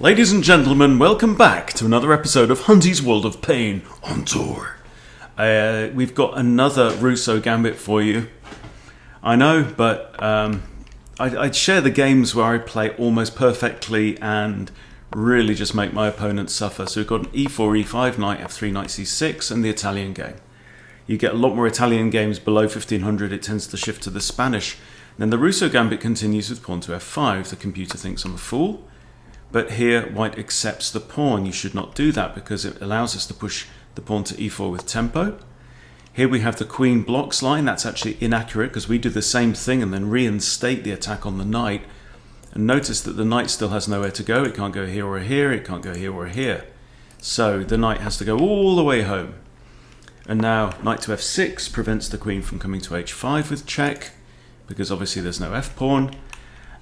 Ladies and gentlemen, welcome back to another episode of Hunty's World of Pain on tour. We've got another Rousseau Gambit for you. I know, but I'd share the games where I play almost perfectly and really just make my opponents suffer. So we've got an e4, e5, knight f3, knight c6, and the Italian game. You get a lot more Italian games below 1500, it tends to shift to the Spanish. Then the Rousseau Gambit continues with pawn to f5. The computer thinks I'm a fool. But here, white accepts the pawn. You should not do that because it allows us to push the pawn to e4 with tempo. Here we have the queen blocks line. That's actually inaccurate because we do the same thing and then reinstate the attack on the knight. And notice that the knight still has nowhere to go. It can't go here or here. It can't go here or here. So the knight has to go all the way home. And now knight to f6 prevents the queen from coming to h5 with check because obviously there's no f-pawn.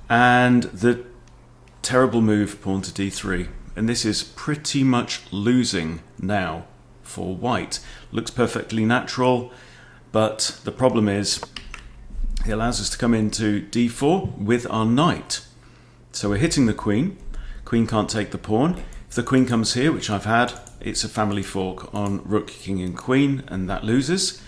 And the terrible move, pawn to d3, and this is pretty much losing now for white. Looks perfectly natural, but the problem is it allows us to come into d4 with our knight. So we're hitting the queen. Queen can't take the pawn. If the queen comes here, which I've had, it's a family fork on rook, king and queen, and that loses.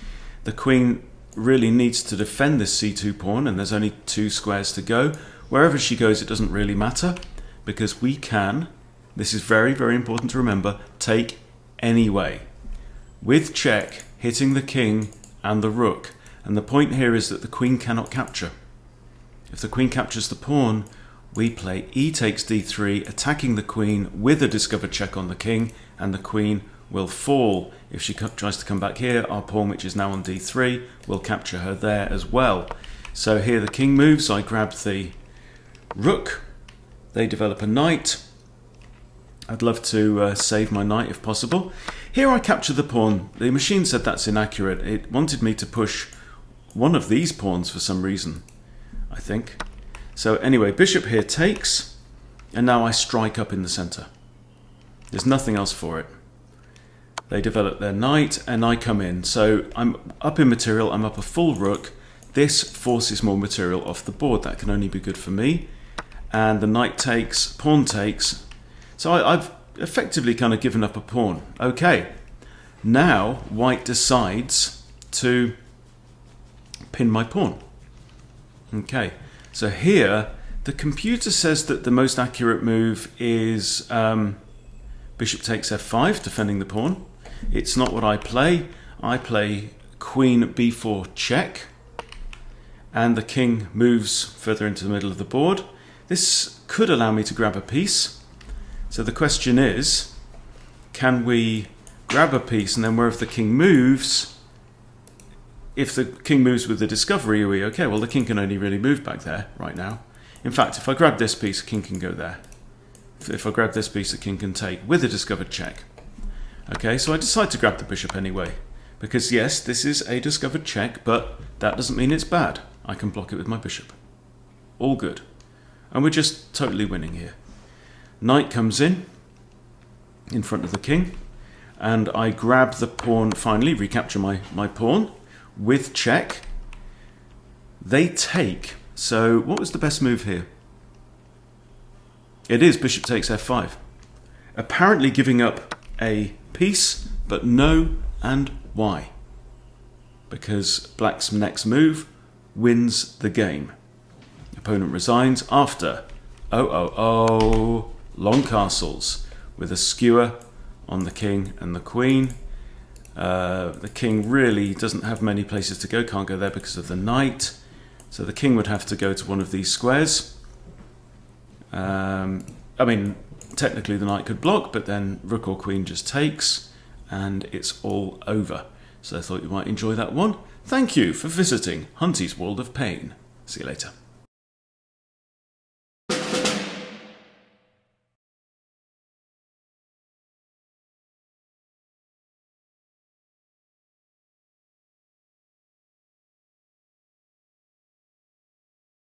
The queen really needs to defend this c2 pawn, and there's only 2 squares to go. Wherever she goes, it doesn't really matter, because we can, this is very, very important to remember, take anyway. With check, hitting the king and the rook. And the point here is that the queen cannot capture. If the queen captures the pawn, we play e takes d3, attacking the queen with a discovered check on the king, and the queen will fall. If she tries to come back here, our pawn, which is now on d3, will capture her there as well. So here the king moves, I grab the rook, they develop a knight. I'd love to save my knight if possible. Here I capture the pawn. The machine said that's inaccurate. It wanted me to push one of these pawns for some reason, I think. So anyway, bishop here takes, and now I strike up in the center. There's nothing else for it. They develop their knight, and I come in. So I'm up in material, I'm up a full rook. This forces more material off the board. That can only be good for me. And the knight takes, pawn takes. So I've effectively kind of given up a pawn. Okay, now white decides to pin my pawn. Okay, so here the computer says that the most accurate move is bishop takes f5, defending the pawn. It's not what I play. I play queen b4 check, and the king moves further into the middle of the board. This could allow me to grab a piece. So the question is, can we grab a piece and then wherever the king moves, if the king moves with the discovery, are we okay? Well, the king can only really move back there right now. In fact, if I grab this piece, the king can go there. If I grab this piece, the king can take with a discovered check. Okay, so I decide to grab the bishop anyway. Because yes, this is a discovered check, but that doesn't mean it's bad. I can block it with my bishop. All good. And we're just totally winning here. Knight comes in front of the king, and I grab the pawn, finally recapture my pawn with check. They take. So what was the best move here? It is bishop takes f5. Apparently giving up a piece, but no, and why? Because black's next move wins the game. Opponent resigns after long castles with a skewer on the king and the queen. The king really doesn't have many places to go, can't go there because of the knight. So the king would have to go to one of these squares. I mean, technically the knight could block, but then rook or queen just takes, and it's all over. So I thought you might enjoy that one. Thank you for visiting Hunty's World of Pain. See you later.